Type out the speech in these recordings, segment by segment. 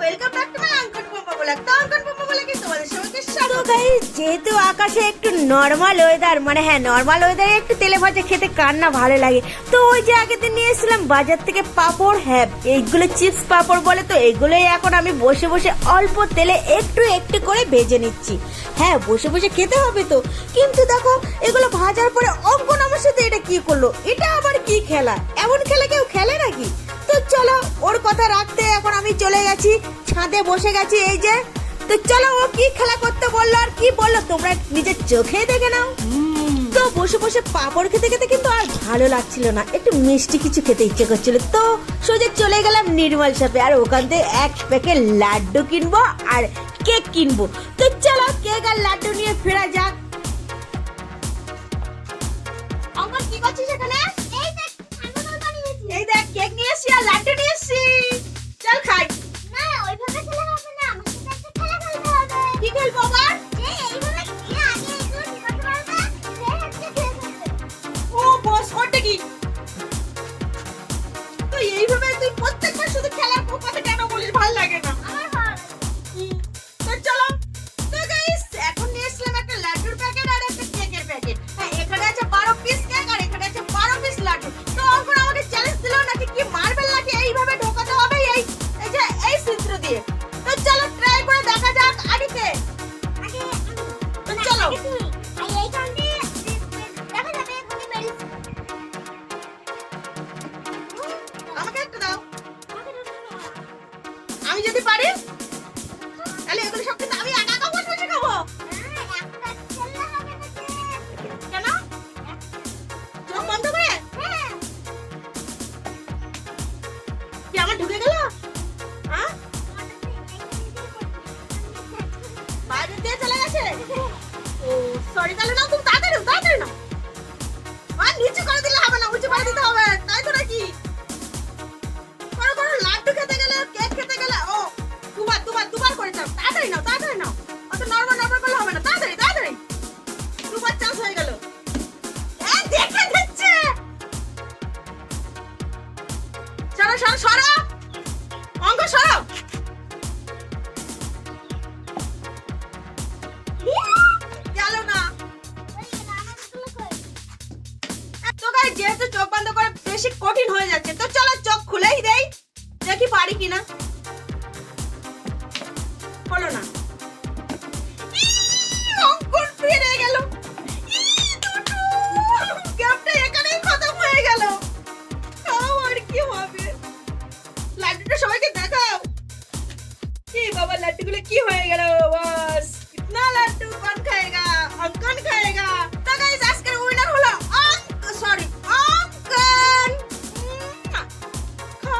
Welcome back to my অঙ্কন Pampa blog. তো অঙ্কন পম্পা ব্লগে তোমাদের সবাইকে স্বাগত। তো গাইস, যেহেতু আকাশে একটু নর্মাল ওয়েদার, মানে হ্যাঁ নর্মাল ওয়েদারে একটু তেলে ভাজা খেতে কার না ভালো লাগে। তো ওই যে আগের দিন নিয়ে এসেছিলাম বাজার থেকে পাঁপড়, হ্যাঁ এইগুলো চিপস পাঁপড় বলে। তো এগুলোই এখন আমি বসে বসে অল্প তেলে একটু একটু করে ভেজে নিচ্ছি। হ্যাঁ বসে বসে খেতে হবে তো, কিন্তু দেখো এগুলো ভাজার পরে অঙ্কন আমার সাথে এটা কি করলো, এটা আবার কি খেলা, এমন খেলা কেউ খেলে নাকি? তো চলো ওর কথা রাখতে এখন আমি চলে গেছি ছাদে, বসে গেছি এই যে। তো চলো ও কি খেলা করতে বললো আর কি বললো তোমরা নিজের চোখেই দেখে নাও। তো বসে বসে পাঁপড় খেতে খেতে কিন্তু আর ভালো লাগছিল না, একটু মিষ্টি কিছু খেতে ইচ্ছে করছিল। তো সোজা চলে গেলাম নির্মল শপে, আর ওখান থেকে এক প্যাকেট লাড্ডু কিনবো আর কেক কিনবো। তো চলো কেক আর লাড্ডু নিয়ে ফেরা যাক। অঙ্কন কি করছিস এখানে? এই দেখ কেক নিয়ে এসেছি আর লাড্ডু নিয়ে এসেছি, চল খাই। না ওইভাবে খেলা হবে না, আমার সাথে একটা খেলা খেলতে হবে। কি খেলবো আবার? এইভাবে কি আগে এগুলো নিতে পারবে, সে হচ্ছে খেলবে। ও বস ওটা কি? তো এইভাবে তুই প্রত্যেকবার শুধু খেলার কথা কেন বলিস, ভালো লাগে না। আমার ভালো তো চলো। তো গাইস এখন নিয়ে আসলাম একটা লাড্ডুর প্যাকেট আর একটা কেকের প্যাকেট। হ্যাঁ এখানে আছে 12 পিস কেক আর এখানে আছে 12 পিস লাড্ডু। তো অঙ্কন আমাকে চ্যালেঞ্জ দিল নাকি কি মার্বেল নাকি এইভাবে ঢোকাতে হবে এই যে এই ছিদ্র দিয়ে। তো চলো ট্রাই করে দেখা যাক আদিকে। আগে তো চলো। আই এই কারণে দেখা যাবে তুমি মেরিস। আমাকে একটা দাও। আমি যদি পারি তাহলে এগুলো সব কিন্তু আমি একা একা বসে বসে খাবো। একটা খেলা হবে না কেন? চোখ বন্ধ করে? হ্যাঁ কি আমার ঢুকে গেল? হ্যাঁ বাইরে দিয়ে চলে গেছে। ও সরি, তাহলে না তুমি তাড়াতাড়ি না আর নিচে করে দিলে হবে না, উঁচু করে দিতে হবে, তাই তো নাকি? করো লাড্ডু খেতে গেলে কেক খেতে গেলে ও দুবার করে চাও। তাড়াতাড়ি নাও অত নরমাল করলে হবে না, তাড়াতাড়ি দুবার চান্স হয়ে গেল। দেখে দিচ্ছে। সরো অঙ্ক সরো। গেল না। তো গাইস যেহেতু চোখ বন্ধ করে বেশি কঠিন হয়ে যাচ্ছে, তো চলো চোখ খুলেই দেই, দেখি পারি কিনা। হলো না। অঙ্কন ফিরে গেল। গেমটা এখানেই খতম হয়ে গেল। আর কি হবে? লাড্ডুটা সবাইকে দেখাও। কি বাবা লাড্ডুগুলো কি হয়ে গেল? বাস কিতনা লাড্ডু কौन খাएगा? অঙ্কন খাएगा। তো গাইস আজকের উইনার হলো অঙ্কন। খা।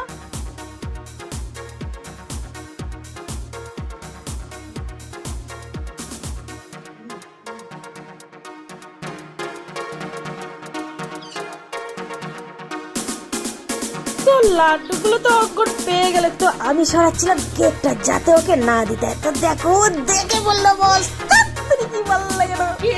তো লাড্ডুগুলো তো অঙ্কন পেয়ে গেলে, তো আমি সরাচ্ছিলাম কেকটা যাতে ওকে না দিতে হয়। তো দেখো ও দেখে বললো বস, কি ভালো লাগে না। কি